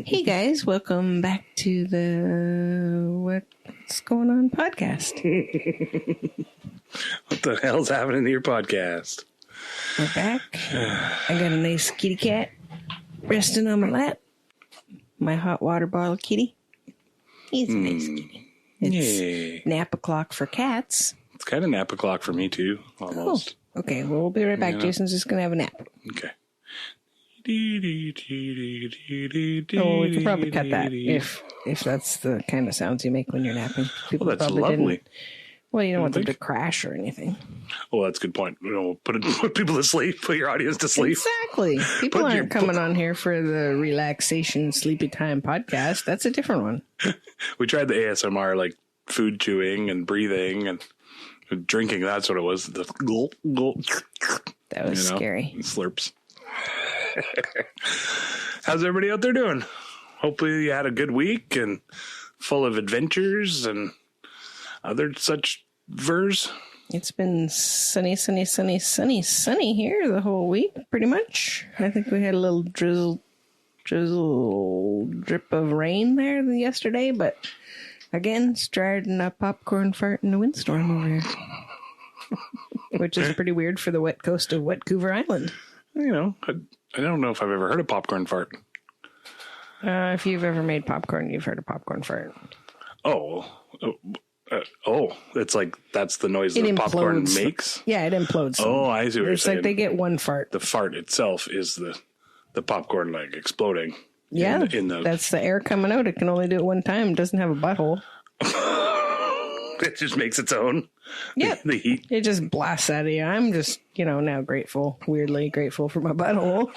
Hey guys, welcome back to the What's Going On podcast. What the hell's happening to your podcast? We're back. I got a nice kitty cat resting on my lap. My hot water bottle kitty. He's a nice kitty. It's nap o'clock for cats. It's kind of nap o'clock for me too, almost. Oh, okay, well, we'll be right back. Jason's just going to have a nap. Okay. Oh, we could probably cut that if that's the kind of sounds you make when you're napping. People Well, that's probably lovely. Well, you don't want them to crash or anything. Oh, that's a good point. Put people to sleep. Put your audience to sleep. Exactly. People aren't coming on here for the relaxation sleepy time podcast. That's a different one. We tried the ASMR, like food chewing and breathing and drinking. That's what it was. The gulp, gulp. That was scary. Slurps. How's everybody out there doing? Hopefully you had a good week and full of adventures and other such vers. It's been sunny here the whole week, pretty much. I think we had a little drizzle drip of rain there yesterday, but again, starting a popcorn fart in the windstorm over here. Which is pretty weird for the wet coast of Vancouver Island. I don't know if I've ever heard a popcorn fart. If you've ever made popcorn, you've heard a popcorn fart. It's like that's the noise that popcorn makes? Yeah, it implodes. Oh, I see what you're saying. It's like they get one fart. The fart itself is the popcorn like exploding. Yeah, that's the air coming out. It can only do it one time. It doesn't have a butthole. It just makes its own. Yeah. The heat. It just blasts out of you. I'm just, now weirdly grateful for my butthole.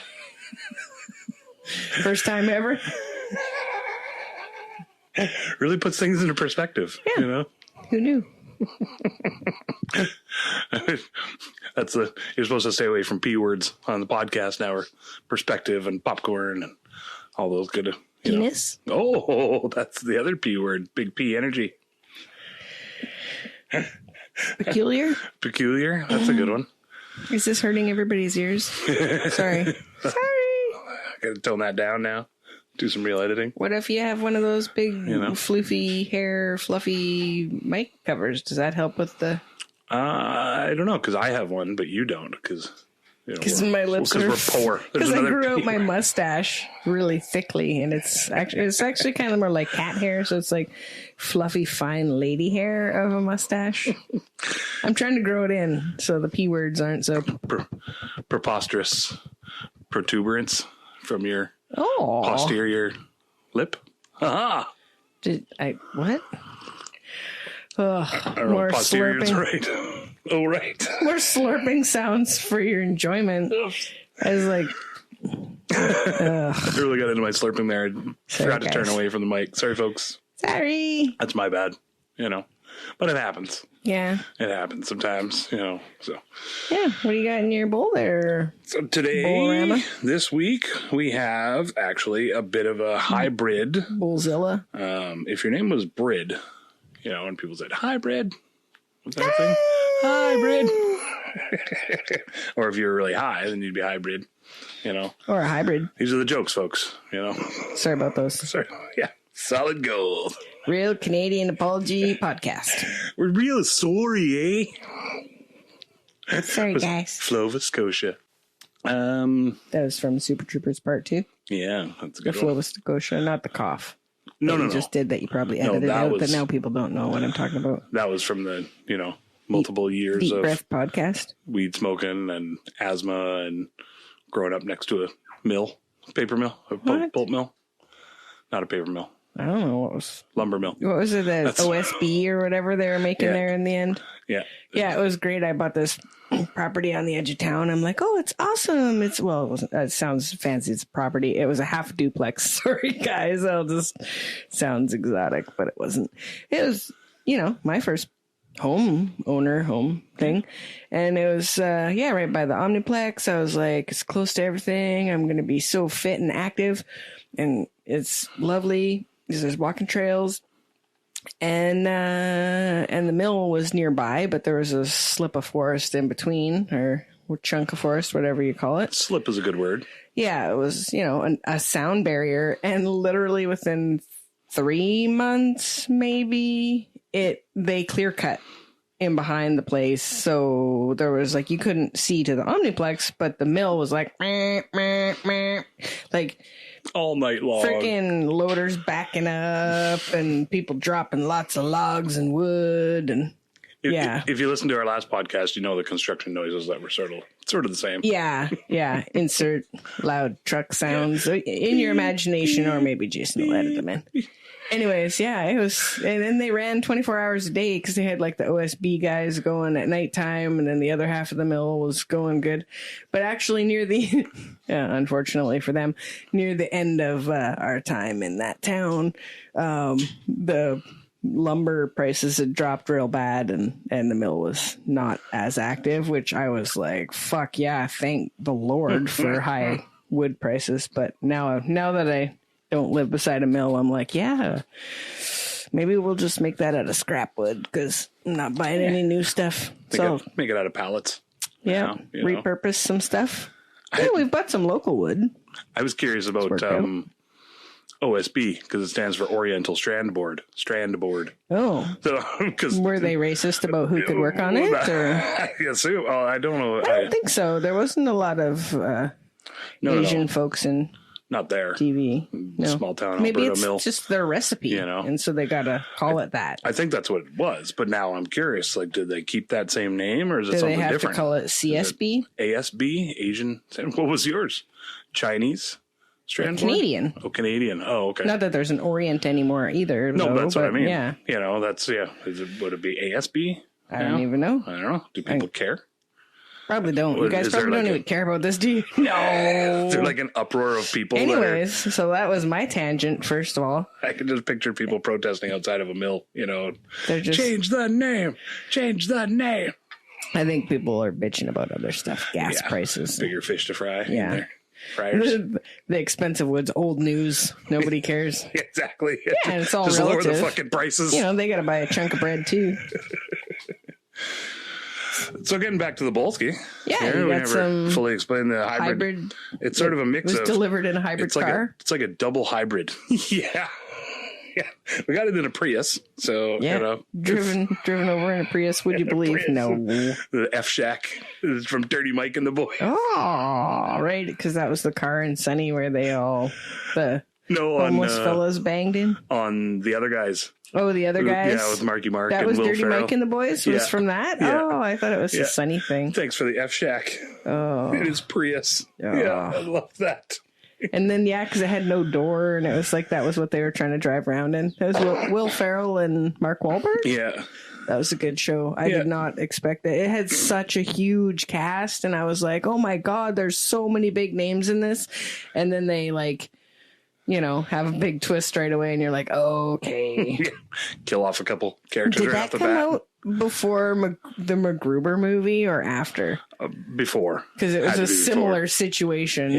First time ever. Really puts things into perspective. Yeah. Who knew? You're supposed to stay away from P words on the podcast now, or perspective and popcorn and all those good. Penis? Oh, that's the other P word. Big P energy. Peculiar? That's a good one. Is this hurting everybody's ears? Sorry. I gotta tone that down now. Do some real editing. What if you have one of those big, floofy hair, fluffy mic covers? Does that help with the... I don't know, because I have one, but you don't, because... Because my lips are... Because we're poor. Because I grew out my mustache really thickly, and it's actually kind of more like cat hair, so it's like fluffy, fine lady hair of a mustache. I'm trying to grow it in, so the P words aren't so... Preposterous protuberance from your... Oh. Posterior lip. Aha. Did I what? I don't know. Posterior is right. Oh, right. More slurping sounds for your enjoyment. I was like, I really got into my slurping there. I forgot to turn away from the mic. Sorry, folks. Sorry. That's my bad. But it happens. Yeah. It happens sometimes, so. Yeah. What do you got in your bowl there? So today, this week, we have actually a bit of a hybrid. Bowlzilla. If your name was Brid, and people said, hi, Brid. Was that a thing? Hybrid. Or if you were really high, then you'd be hybrid, Or a hybrid. These are the jokes, folks, Sorry about those. Sorry. Yeah. Solid gold. Real Canadian Apology Podcast. We're real sorry, eh? Sorry, guys. Nova Scotia. That was from Super Troopers Part 2. Yeah, that's a good one. The Nova Scotia, not the cough. No. You just did that. You probably edited out, but now people don't know what I'm talking about. That was from the, multiple years Deep of Breath podcast. Weed smoking and asthma and growing up next to a mill, paper mill, a pulp mill. Not a paper mill. I don't know what was lumber mill. What was it? The OSB or whatever they were making there in the end. Yeah. Yeah, it was great. I bought this property on the edge of town. I'm like, oh, it's awesome. It wasn't. It sounds fancy. It's a property. It was a half duplex. Sorry, guys. Sounds exotic, but it wasn't. It was, my first home thing. And it was, right by the Omniplex. I was like, it's close to everything. I'm going to be so fit and active. And it's lovely. There's walking trails, and the mill was nearby, but there was a slip of forest in between, or chunk of forest, whatever you call it. Slip is a good word. Yeah, it was, a sound barrier. And literally within 3 months, maybe, they clear cut in behind the place. So there was like, you couldn't see to the Omniplex, but the mill was like, meh, meh, meh, like all night long. Freaking loaders backing up and people dropping lots of logs and wood. And if you listen to our last podcast, the construction noises that were sort of the same. Yeah. Insert loud truck sounds in your imagination, or maybe Jason will edit them in. Anyways, it was, and then they ran 24 hours a day because they had like the OSB guys going at nighttime, and then the other half of the mill was going good. But actually, near the, unfortunately for them, near the end of our time in that town, the lumber prices had dropped real bad, and the mill was not as active, which I was like, fuck yeah, thank the Lord for high wood prices. But now that I don't live beside a mill, I'm like, yeah, maybe we'll just make that out of scrap wood because I'm not buying any new stuff. Make it out of pallets. Yeah, repurpose some stuff. Yeah, we've bought some local wood. I was curious about OSB because it stands for Oriental Strand Board. Oh, so were they racist about who could work on it? Or? I assume. I don't know. I don't think so. There wasn't a lot of Asian folks in. Not there. TV. No. Small town Maybe Alberta it's mill. just their recipe, and so they got to call it that. I think that's what it was, but now I'm curious. Like, did they keep that same name, or is it something different? Do they have to call it CSB? ASB? Asian? What was yours? Chinese? Strand Canadian. Board? Oh, Canadian. Oh, okay. Not that there's an Orient anymore either. No, that's what I mean. Yeah. That's, would it be ASB? I don't even know. I don't know. Do people care? Probably don't. You guys probably don't even care about this, do you? No. Is there like an uproar of people? Anyways, so that was my tangent, first of all. I can just picture people protesting outside of a mill, They're just, change the name. I think people are bitching about other stuff, gas prices. Bigger fish to fry. Yeah. The expensive wood's old news. Nobody cares. Exactly. Yeah, and it's all just relative. Lower the fucking prices. They got to buy a chunk of bread too. So getting back to the Bolsky. Yeah, we never fully explained the hybrid. It's sort of a mix of... It was delivered in a hybrid car. It's like a double hybrid. Yeah. We got it in a Prius. So, driven over in a Prius. Would you believe? No. The F-Shack is from Dirty Mike and the Boys. Oh, right. Because that was the car in Sunny where they all... The homeless fellas banged in. On the other guys. Oh, the other guys? Yeah, with Marky Mark and Will Ferrell. That was Dirty Mike and the Boys? Was from that? Yeah. Oh, I thought it was a Sunny thing. Thanks for the F-Shack. Oh. It is Prius. Oh. Yeah, I love that. And then, because it had no door, and it was like that was what they were trying to drive around in. It was Will Ferrell and Mark Wahlberg? Yeah. That was a good show. I did not expect it. It had such a huge cast, and I was like, oh my God, there's so many big names in this. And then they, have a big twist right away, and you're like, okay. Kill off a couple characters right off the bat. Did that come out before the MacGruber movie or after? Before. Because it was a similar situation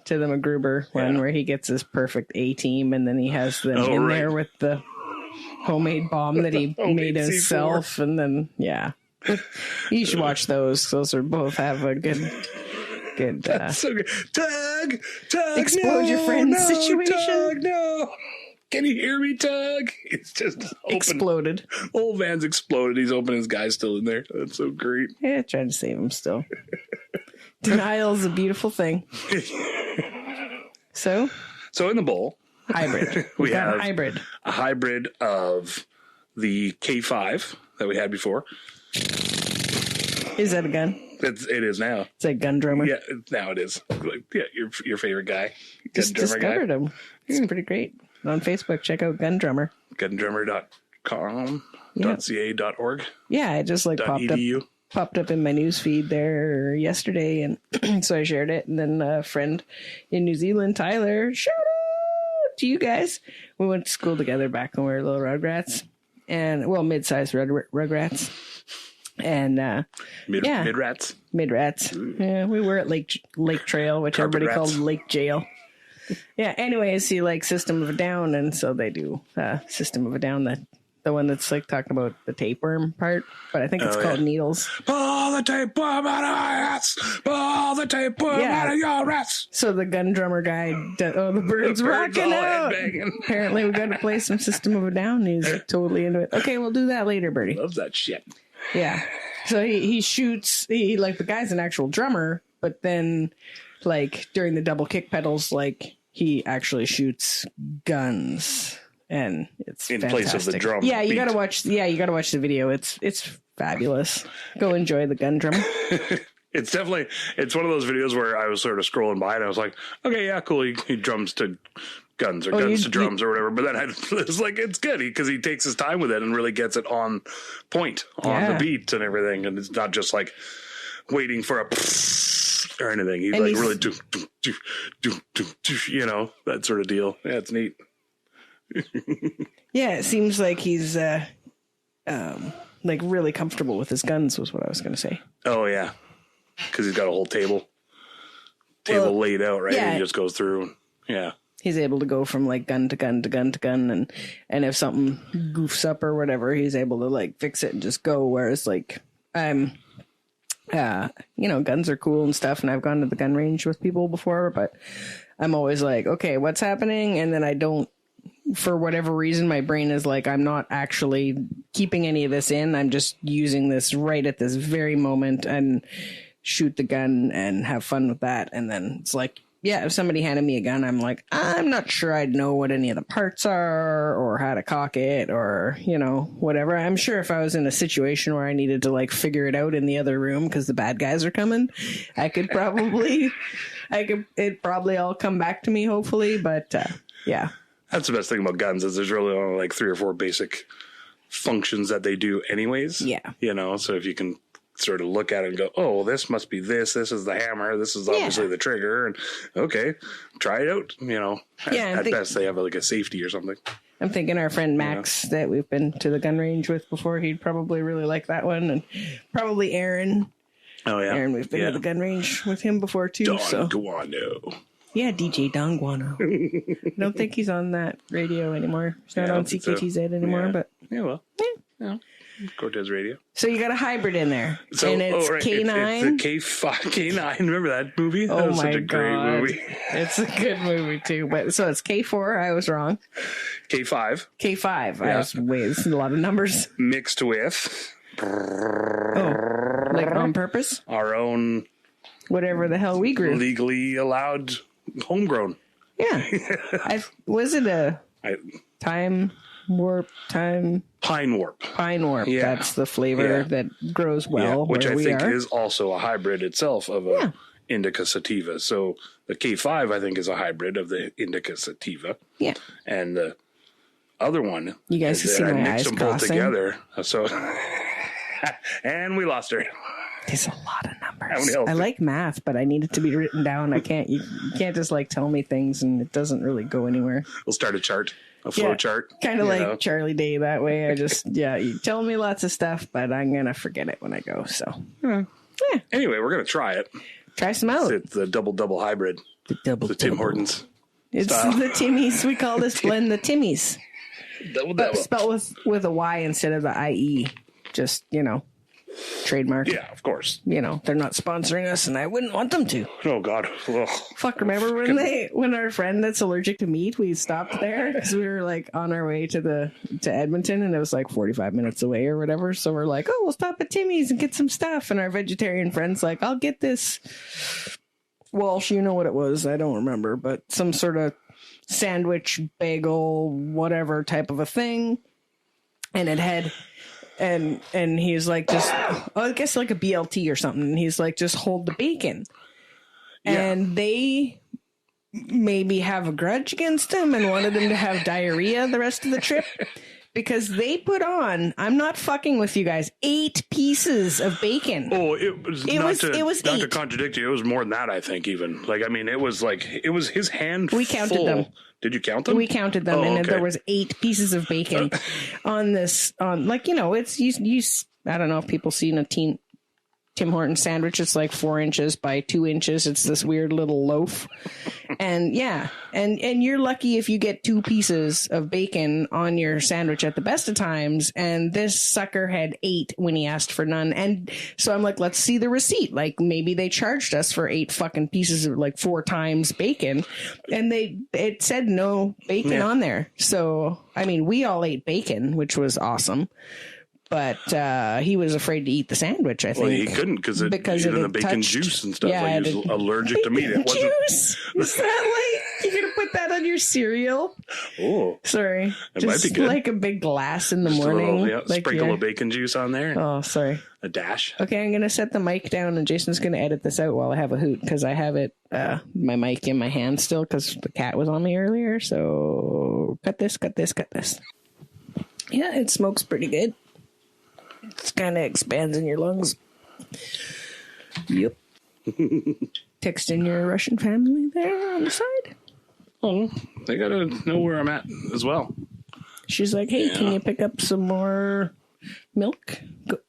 to the MacGruber one where he gets his perfect A-team, and then he has them in there with the homemade bomb that he made himself. And then, you should watch those. Those are both have a good That's so good. Tug, explode your friend's situation. Tug, no. Can you hear me, Tug? It's just exploded. Old man's exploded. He's open. His guy's still in there. That's so great. Yeah, trying to save him still. Denial is a beautiful thing. So in the bowl, hybrid. we have a hybrid of the K5 that we had before. Is that a gun? It is now. It's a gun drummer. Yeah, now it is. Your favorite guy. Just discovered him. It's pretty great. On Facebook, check out Gun Drummer. Gundrummer.com.ca.org. Yeah, it just popped up in my news feed there yesterday, and so I shared it. And then a friend in New Zealand, Tyler, shout out to you guys. We went to school together back when we were little Rugrats, and mid-sized Rugrats. And mid-rats. Yeah, we were at Lake Trail, which Carpet everybody rats. called Lake Jail. Yeah, anyways, he likes System of a Down, and so they do System of a Down, The one that's like talking about the tapeworm part, but I think it's called Needles. Pull the tapeworm out of my ass. Pull the tapeworm out of your ass. So the gun drummer guy, the bird's rocking out. Apparently we got to play some System of a Down. He's totally into it. Okay, we'll do that later, Birdie. Loves that shit. Yeah. So he shoots, like the guy's an actual drummer, but then like during the double kick pedals, like he actually shoots guns. And it's in fantastic. Place of the drum. Yeah, you gotta watch. Yeah, you gotta watch the video. It's fabulous. Go enjoy the gun drum. It's one of those videos where I was sort of scrolling by and I was like, okay, yeah, cool. He drums to guns or guns to drums or whatever. But then it's like, it's good because he takes his time with it and really gets it on point, on the beat and everything. And it's not just like waiting for a or anything. He's like really you know, that sort of deal. Yeah, it's neat. Yeah, it seems like he's like really comfortable with his guns was what I was going to say. Oh yeah, because he's got a whole table laid out, right? Yeah. And he just goes through. Yeah, he's able to go from like gun to gun to gun to gun, and if something goofs up or whatever, he's able to like fix it and just go. Whereas like you know, guns are cool and stuff, and I've gone to the gun range with people before, but I'm always like, okay, what's happening? And then I don't. For whatever reason, my brain is like, I'm not actually keeping any of this in. I'm just using this right at this very moment and shoot the gun and have fun with that. And then it's like, yeah, if somebody handed me a gun, I'm like, I'm not sure I'd know what any of the parts are or how to cock it or, you know, whatever. I'm sure if I was in a situation where I needed to like figure it out in the other room because the bad guys are coming, it'd probably all come back to me, hopefully. But yeah. That's the best thing about guns is there's really only like 3 or 4 basic functions that they do anyways. Yeah. You know, so if you can sort of look at it and go, oh, this must be this. This is the hammer. This is obviously the trigger. And okay, try it out. You know, at best they have like a safety or something. I'm thinking our friend Max that we've been to the gun range with before, he'd probably really like that one. And probably Aaron. Oh, yeah. Aaron, we've been to the gun range with him before too. Don Guano. Yeah, DJ Don Guano. I don't think he's on that radio anymore. He's not on CKTZ anymore, but... Yeah, well. Yeah. Cortez Radio. So you got a hybrid in there. So, and it's K9. It's the K9. Remember that movie? That was such a great movie. It's a good movie, too. But so it's K4. I was wrong. K5. K5. Yeah. This is a lot of numbers. Mixed with... like on purpose? Our own... Whatever the hell we grew. Legally allowed... Homegrown. Yeah. Was it a time warp? Pine warp. Yeah. That's the flavor that grows well. Which I think is also a hybrid itself of a indica sativa. So the K5, I think, is a hybrid of the indica sativa. Yeah. And the other one, you guys can see my eyes them crossing. Both together. So, and we lost her. There's a lot of numbers. I like math, but I need it to be written down. You can't just like tell me things and it doesn't really go anywhere. We'll start a chart, a flow chart. Kind of like Charlie Day that way. I just, you tell me lots of stuff, but I'm going to forget it when I go. So, Anyway, we're going to try it. Try some out. It's the double hybrid. The Tim Hortons. It's style. The Timmies. We call this blend the Timmies. Double. Spelled with a Y instead of the IE. Just, trademark. Yeah, of course. They're not sponsoring us, and I wouldn't want them to. Oh God. Ugh. Fuck! Remember when our friend that's allergic to meat, we stopped there because we were like on our way to Edmonton, and it was like 45 minutes away or whatever. So we're like, oh, we'll stop at Timmy's and get some stuff. And our vegetarian friend's like, I'll get this. Walsh, you know what it was? I don't remember, but some sort of sandwich, bagel, whatever type of a thing, and it had. And he's like, I guess like a BLT or something. And he's like, just hold the bacon. Yeah. And they maybe have a grudge against him and wanted him to have diarrhea the rest of the trip because they put on, I'm not fucking with you guys, 8 pieces of bacon. Oh, it was not to contradict you. It was more than that, I think, even. Like, I mean, it was his hand. We counted full. them. Did you count them? We counted them, and there was 8 pieces of bacon on this. It's I don't know if people seen a teen. Tim Hortons sandwich. It's like 4 inches by 2 inches. It's this weird little loaf. And yeah, and you're lucky if you get 2 pieces of bacon on your sandwich at the best of times. And this sucker had 8 when he asked for none. And so I'm like, let's see the receipt. Like maybe they charged us for 8 fucking pieces of like 4 times bacon. And it said no bacon on there. So, I mean, we all ate bacon, which was awesome. But he was afraid to eat the sandwich, I think. Well, he couldn't because of the bacon juice and stuff. Yeah, like he was allergic to meat. It wasn't juice. Is that like you're gonna put that on your cereal? Oh, sorry. It might be good. Like a big glass in the morning. A little, sprinkle of bacon juice on there. Oh, sorry. A dash. Okay, I'm gonna set the mic down, and Jason's gonna edit this out while I have a hoot because I have it my mic in my hand still because the cat was on me earlier. So cut this. Yeah, it smokes pretty good. It kind of expands in your lungs. Yep. Texting your Russian family there on the side. Oh, they gotta know where I'm at as well. She's like, hey, can you pick up some more milk?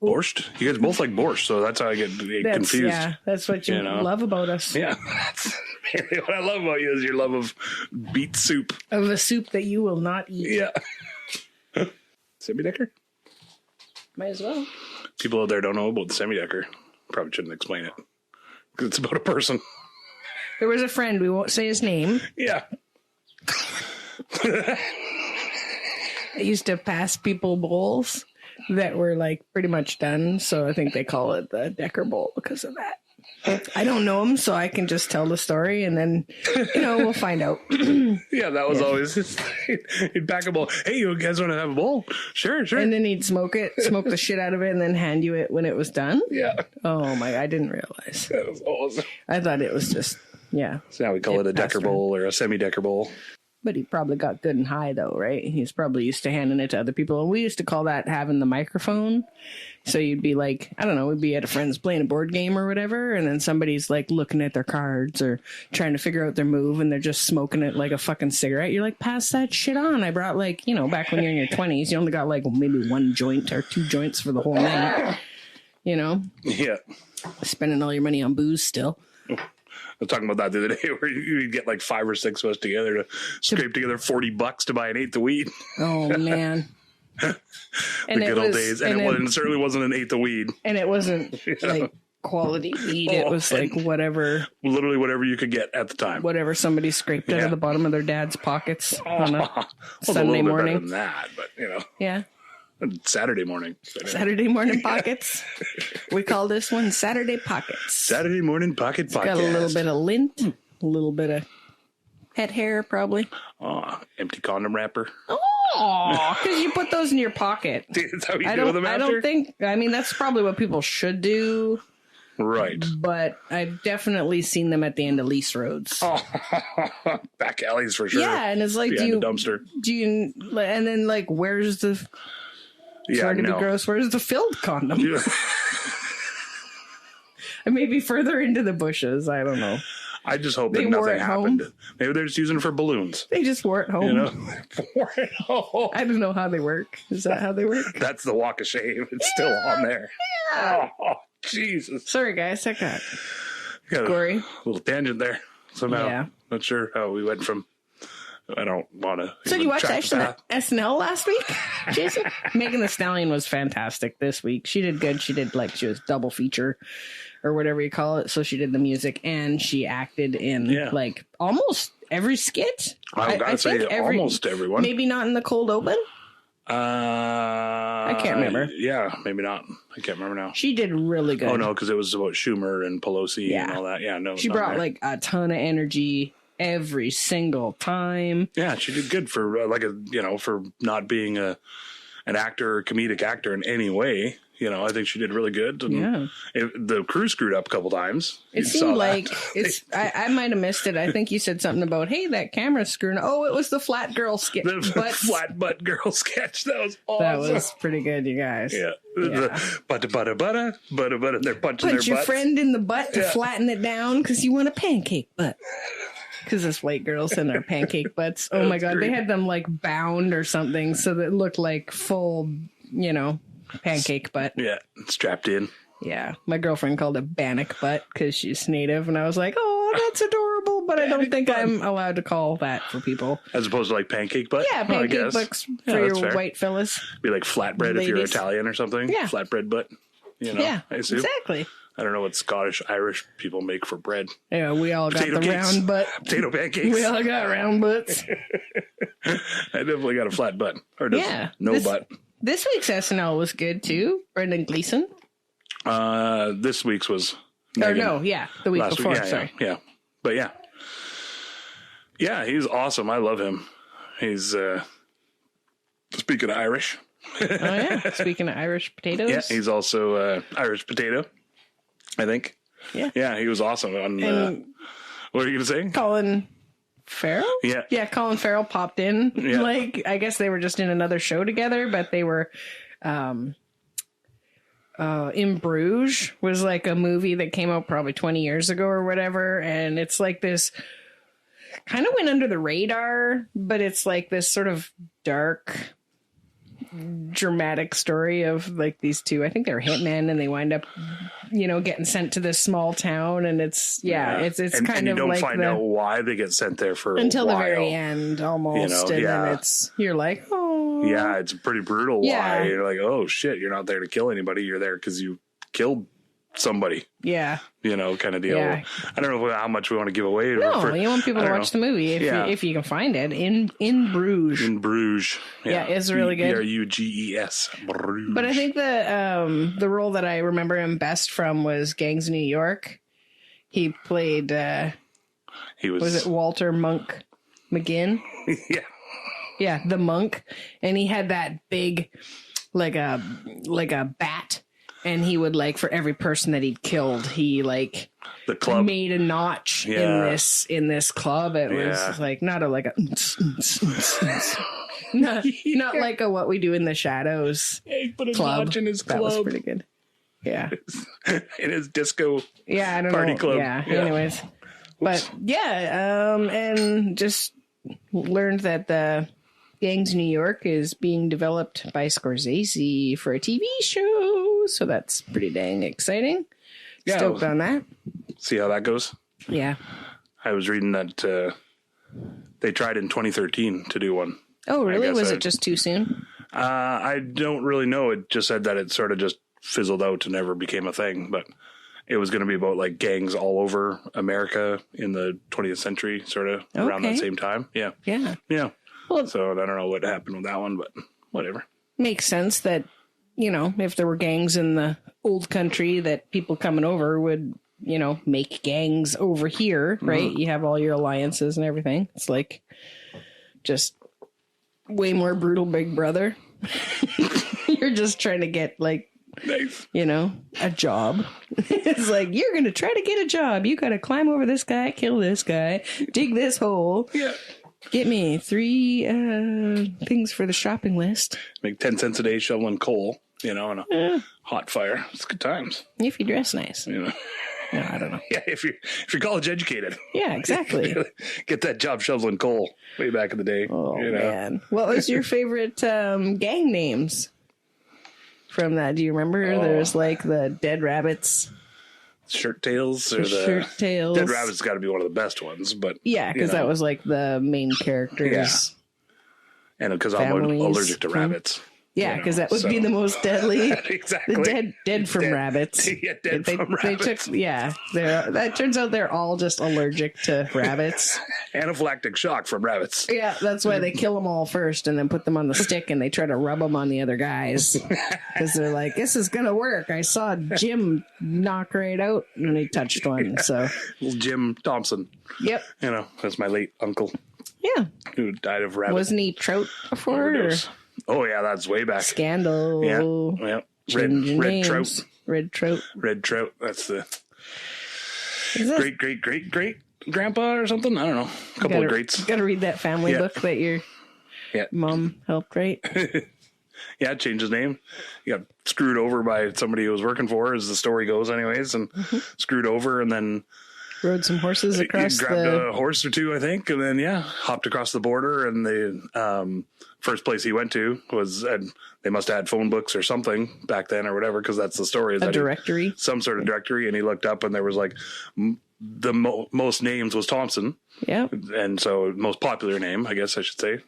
Borscht? You guys both like borscht, so that's how I get confused. Yeah, that's what you love about us. Yeah, that's really what I love about you is your love of beet soup. Of a soup that you will not eat. Yeah. Semi-decker? Might as well. People out there don't know about the semi-decker. Probably shouldn't explain it. Because it's about a person. There was a friend, we won't say his name. Yeah. I used to pass people bowls that were like pretty much done. So I think they call it the Decker bowl because of that. I don't know him, so I can just tell the story, and then, we'll find out. Yeah, that was always his thing. He'd pack a bowl. Hey, you guys want to have a bowl? Sure. And then he'd smoke the shit out of it, and then hand you it when it was done? Yeah. Oh, my, I didn't realize. That was awesome. I thought it was just, yeah. So now we call it a Decker bowl or a semi-Decker bowl. But he probably got good and high, though, right? He's probably used to handing it to other people. And we used to call that having the microphone. So you'd be like, I don't know, we'd be at a friend's playing a board game or whatever. And then somebody's like looking at their cards or trying to figure out their move. And they're just smoking it like a fucking cigarette. You're like, pass that shit on. I brought like, back when you're in your 20s, you only got like maybe 1 joint or 2 joints for the whole night. Yeah. Spending all your money on booze still. I was talking about that the other day where you'd get like 5 or 6 of us together to scrape together $40 to buy an eighth of weed. Oh, man. The good old days. And it certainly wasn't an eighth of weed. And it wasn't like quality weed. It was like whatever. Literally whatever you could get at the time. Whatever somebody scraped out of the bottom of their dad's pockets on a Sunday morning. Better than that, but Yeah. Saturday morning. Saturday morning pockets. We call this one Saturday Pockets. Saturday morning pocket podcast. Got a little bit of lint, a little bit of pet hair, probably. Oh, empty condom wrapper. Oh, because you put those in your pocket. Is that what you do with them after? I don't think. I mean, that's probably what people should do. Right. But I've definitely seen them at the end of lease roads. Oh, back alleys for sure. Yeah, and it's like, the dumpster. And then like, where's the? Sorry to be gross. Where's the filled condom? Yeah. Maybe further into the bushes. I don't know. I just hope that nothing happened. Home. Maybe they're just using it for balloons. They just wore it home. Wore it home. I don't know how they work. Is that how they work? That's the walk of shame. It's still on there. Yeah. Oh, Jesus. Sorry, guys. I got gory. A little tangent there. Somehow. Yeah. Not sure how we went from. I don't want to. So you watched SNL last week, Jason? Megan Thee Stallion was fantastic this week. She did good. She was double feature or whatever you call it. So she did the music and she acted in like almost every skit. I gotta say almost everyone. Maybe not in the cold open. I can't remember. Yeah, maybe not. I can't remember now. She did really good. Oh no, because it was about Schumer and Pelosi and all that. Yeah, no. She brought like a ton of energy every single time. Yeah, she did good for for not being an actor or comedic actor in any way. I think she did really good. And the crew screwed up a couple times. It seemed like I might have missed it. I think you said something about, hey, that camera's screwing up. Oh, it was the flat girl sketch. The flat butt girl sketch. That was awesome. That was pretty good, you guys. Yeah. Butter, they're punching their butts. Punch your friend in the butt to flatten it down because you want a pancake butt. Because it's white girls and their pancake butts. Oh my God. They had them like bound or something so that it looked like full, pancake butt. Yeah. Strapped in. Yeah. My girlfriend called it bannock butt because she's native. And I was like, oh, that's adorable. But I don't think I'm allowed to call that for people. As opposed to like pancake butt? Yeah, pancake butts for your white fellas. Be like flatbread if you're Italian or something. Yeah. Flatbread butt. You know, yeah, I assume. Exactly. I don't know what Scottish, Irish people make for bread. Yeah, we all got the round butt. Potato pancakes. We all got round butts. I definitely got a flat butt. Or just butt. This week's SNL was good too. Brendan Gleeson. This week's was the week before. Sorry. Yeah. But yeah. Yeah, he's awesome. I love him. He's speaking of Irish. Oh yeah. Speaking of Irish potatoes. Yeah, he's also Irish potato, I think. Yeah. Yeah, he was awesome on what are you gonna say? Colin Farrell? Yeah. Yeah, Colin Farrell popped in. Yeah. Like, I guess they were just in another show together, but they were In Bruges was like a movie that came out probably 20 years ago or whatever, and it's like this kind of went under the radar, but it's like this sort of dark dramatic story of like these two, I think they're hitmen, and they wind up getting sent to this small town, and it's kind of you don't like find out why they get sent there for until the very end almost, and then you're like, oh yeah, it's pretty brutal. Why you're like, oh shit, you're not there to kill anybody, you're there because you killed somebody. Yeah. Kind of deal. Yeah. I don't know how much we want to give away. No, you want people to watch the movie if you can find it. In Bruges. In Bruges. Yeah, it's really good. Bruges. Bruges. But I think the role that I remember him best from was Gangs of New York. He played was it Walter Monk McGinn? Yeah. Yeah, the monk. And he had that big like a bat. And he would for every person that he'd killed, he the club made a notch in this club. It was not not like a What We Do in the Shadows put a club. Notch in his club. That was pretty good. Yeah, in his disco. Yeah, I don't party know. Club. Yeah. Anyways, but and just learned that the Gangs New York is being developed by Scorsese for a TV show, so that's pretty dang exciting. Yeah, stoked on that. See how that goes? Yeah. I was reading that they tried in 2013 to do one. Oh, really? Was it just too soon? I don't really know. It just said that it sort of just fizzled out and never became a thing, but it was going to be about gangs all over America in the 20th century, sort of around that same time. Yeah. Yeah. Yeah. Well, so I don't know what happened with that one, but whatever. Makes sense that, if there were gangs in the old country, that people coming over would, make gangs over here, right? Mm-hmm. You have all your alliances and everything. It's just way more brutal Big Brother. You're just trying to get nice. A job. It's you're going to try to get a job. You got to climb over this guy, kill this guy, dig this hole. Yeah. Get me 3 things for the shopping list. Make 10 cents a day shoveling coal, on a hot fire. It's good times. If you dress nice. No, I don't know. Yeah, if you're college educated. Yeah, exactly. Get that job shoveling coal way back in the day. Oh, man. What was your favorite gang names from that? Do you remember? There's the Dead Rabbits. Shirt Tails or Shirt Tails. Dead Rabbit's got to be one of the best ones, but yeah, because that was the main characters. Yeah. And because I'm allergic to rabbits. Yeah, because that would be the most deadly. Exactly. The dead from rabbits. Yeah, from rabbits. That turns out they're all just allergic to rabbits. Anaphylactic shock from rabbits. Yeah, that's why they kill them all first and then put them on the stick and they try to rub them on the other guys. Because they're like, this is going to work. I saw Jim knock right out when he touched one. So Little Jim Thompson. Yep. That's my late uncle. Yeah. Who died of rabbit. Wasn't he trout before? Oh, yeah, that's way back. Scandal. Yeah. Red trout. Red trout. Red trout. That's the great grandpa or something. I don't know. A couple of greats. You got to read that family book that your mom helped write. Yeah, changed his name. He got screwed over by somebody he was working for, as the story goes anyways, and screwed over, and then Rode some horses across he grabbed a horse or two, I think, and then hopped across the border. And the first place he went to was, and they must have had phone books or something back then or whatever, because that's the story. Is a directory, some sort of directory, and he looked up and there was like the most names was Thompson. Yeah, and so most popular name, I guess I should say,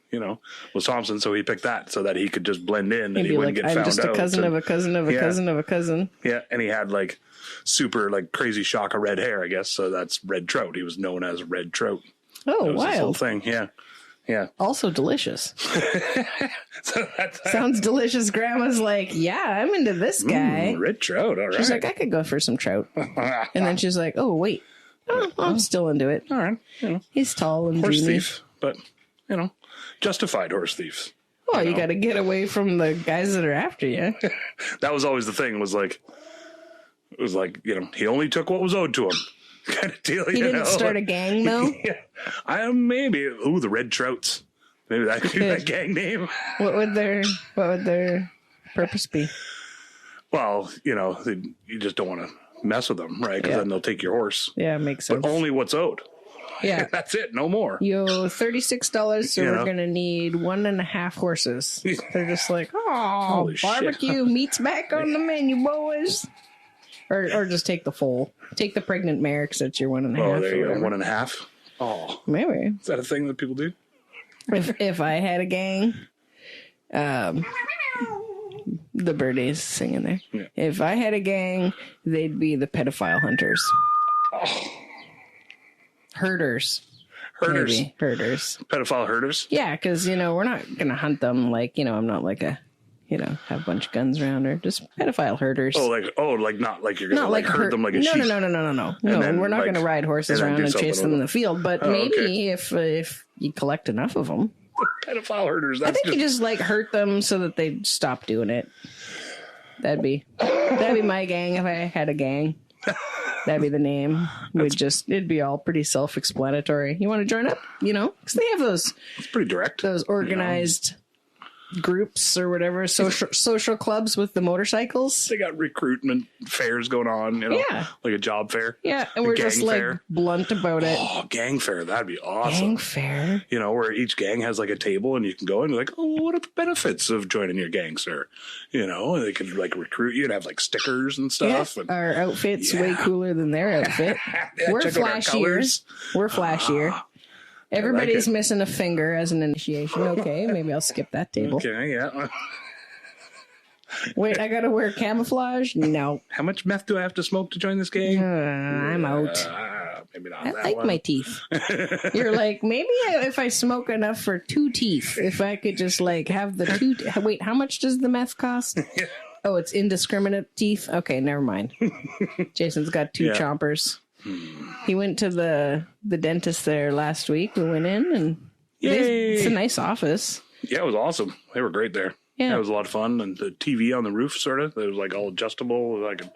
was Thompson. So he picked that so that he could just blend in and he wouldn't get found out. I'm just a cousin of a cousin of a cousin of a cousin. Yeah, and he had like super like crazy shock of red hair, I guess. So that's Red Trout. He was known as Red Trout. Oh, wow! His whole thing, yeah. Also delicious. Sounds delicious. Grandma's like, yeah, I'm into this guy. Red Trout. All right. She's like, I could go for some trout. And then she's like, oh wait. Oh, I'm still into it. All right. He's tall and horse dreamy. Thief, but justified horse thieves. Well, you got to get away from the guys that are after you. That was always the thing. It was like he only took what was owed to him, kind of deal. He didn't start a gang though. Yeah, maybe. Ooh, the Red Trouts. Maybe that could be that gang name. What would their purpose be? Well, you just don't want to mess with them, right? Because then they'll take your horse. Yeah, makes sense. But only what's owed. Yeah. That's it. No more. You owe $36, so we're going to need 1.5 horses. They're just like, oh, barbecue meat's back on the menu, boys. Or just take the foal. Take the pregnant mare because it's your 1.5. Oh, there you go. 1.5. Oh. Maybe. Is that a thing that people do? If I had a gang, the birdie's singing there. Yeah. If I had a gang, they'd be the pedophile hunters. Oh. Herders. Maybe. Herders. Pedophile herders? Yeah, because, we're not going to hunt them like, I'm not like a, have a bunch of guns around or just pedophile herders. Not like you're going to herd them like a sheep. No. No, we're not going to ride horses around and chase them in the field. But maybe if you collect enough of them. Pedophile herders. I think you just hurt them so that they stop doing it. That'd be my gang if I had a gang. That'd be the name. It'd be all pretty self-explanatory. You want to join up? Because they have those. It's pretty direct. Those organized groups or whatever, social clubs with the motorcycles. They got recruitment fairs going on, like a job fair. Yeah, and we're just blunt about it. Oh, gang fair, that'd be awesome. Gang fair. Where each gang has like a table and you can go and you're like, oh, what are the benefits of joining your gang, sir? And they could recruit you and have stickers and stuff. Yeah, our outfit's way cooler than their outfit. We're flashier. We're flashier. Everybody's missing a finger as an initiation. Okay, maybe I'll skip that table. Okay, yeah. Wait, I gotta wear camouflage? No. How much meth do I have to smoke to join this gang? I'm out. Maybe not. I like my teeth. You're like, maybe if I smoke enough for 2 teeth, if I could just have the 2. Wait, how much does the meth cost? Oh, it's indiscriminate teeth? Okay, never mind. Jason's got 2 chompers. He went to the dentist there last week. We went in and it's a nice office. Yeah, it was awesome. They were great there. Yeah, it was a lot of fun. And the TV on the roof, sort of, it was all adjustable. I could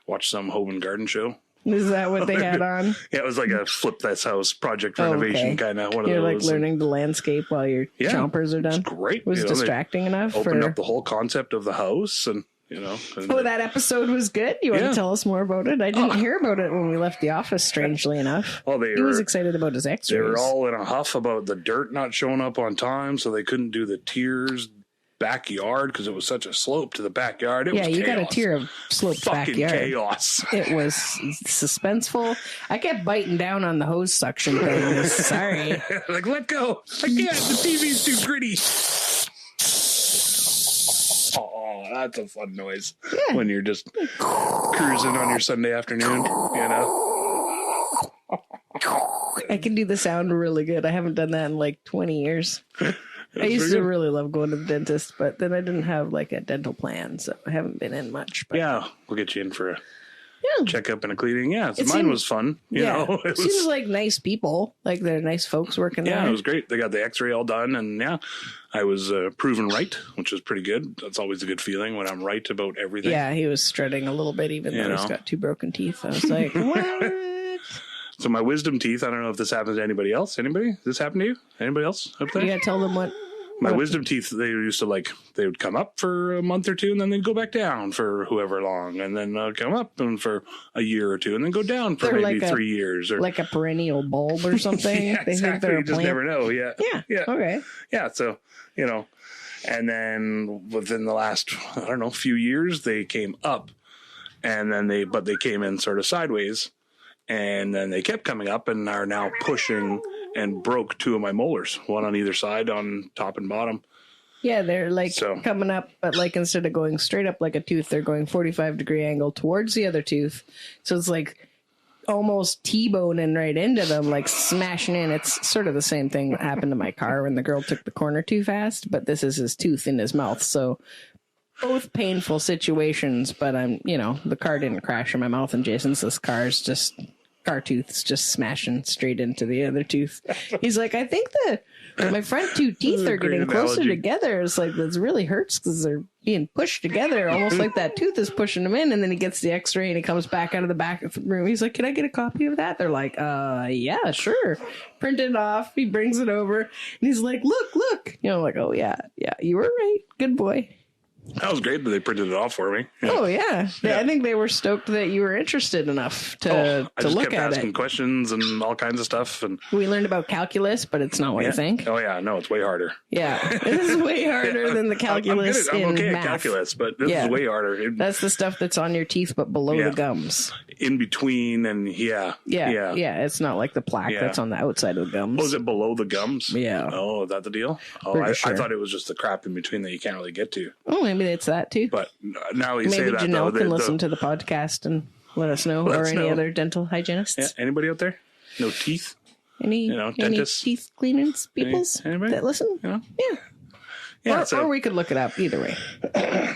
watch some home and garden show. Is that what they had on? Yeah, it was like a flip this house project renovation kind of one of those. You're learning the landscape while your chompers are done. It's great. Was distracting enough? Opened up the whole concept of the house and. That episode was good. You want to tell us more about it? I didn't hear about it when we left the office, strangely enough. Well, he was excited about his x-rays. They were all in a huff about the dirt not showing up on time, so they couldn't do the tiers backyard because it was such a slope to the backyard. It was chaos. Got a tier of sloped backyard. Chaos. It was suspenseful. I kept biting down on the hose suction thing. Sorry. Let go. I can't. The TV's too gritty. That's a fun noise when you're just cruising on your Sunday afternoon, I can do the sound really good. I haven't done that in 20 years. I used to really love going to the dentist, but then I didn't have a dental plan, so I haven't been in much. But. Yeah, we'll get you in for a checkup and a cleaning. Yeah, mine was fun. It seems like nice people. They're nice folks working there. Yeah, it was great. They got the x-ray all done, and I was proven right, which was pretty good. That's always a good feeling when I'm right about everything. Yeah, he was strutting a little bit, even though he's got 2 broken teeth. I was like, what? So my wisdom teeth, I don't know if this happens to anybody else. Anybody? Does this happen to you? Anybody else up there? You got to tell them what My wisdom teeth, they used to they would come up for a month or two and then they'd go back down for whoever long, and then come up and for a year or two and then go down for maybe 3 years, or like a perennial bulb or something. Yeah, they exactly. think they're You just never know. Yeah. Okay. Yeah. So, and then within the last, I don't know, few years, they came up, and then they came in sort of sideways, and then they kept coming up and are now pushing and broke 2 of my molars, one on either side, on top and bottom. Yeah, they're coming up, but instead of going straight up like a tooth, they're going 45-degree angle towards the other tooth. So it's almost T-boning right into them, smashing in. It's sort of the same thing that happened to my car when the girl took the corner too fast, but this is his tooth in his mouth. So both painful situations, but the car didn't crash in my mouth, and Jason's car tooth's just smashing straight into the other tooth. He's like, I think my front 2 teeth are getting closer together. It's this really hurts because they're being pushed together, almost like that tooth is pushing them in. And then he gets the x-ray and he comes back out of the back of the room. He's like, can I get a copy of that? They're like, yeah, sure. Print it off. He brings it over and he's like, look. I'm like, oh yeah, you were right. Good boy. That was great that they printed it off for me. Yeah. Oh, yeah. I think they were stoked that you were interested enough to look at it. I just kept asking questions and all kinds of stuff. And we learned about calculus, but it's not what you think. Oh, yeah. No, it's way harder. Yeah. This is way harder than the calculus I'm okay math. at calculus, but this is way harder. That's the stuff that's on your teeth, but below the gums. In between, and Yeah. It's not like the plaque that's on the outside of the gums. Oh, is it below the gums? Yeah. Oh, is that the deal? Oh, I thought it was just the crap in between that you can't really get to. Oh, maybe it's that too. But now you say that, maybe Janelle can listen to the podcast and let us know, or any other dental hygienists. Yeah. Anybody out there? No teeth? Any dentists? teeth cleaning peoples that listen? Yeah. Or we could look it up. Either way.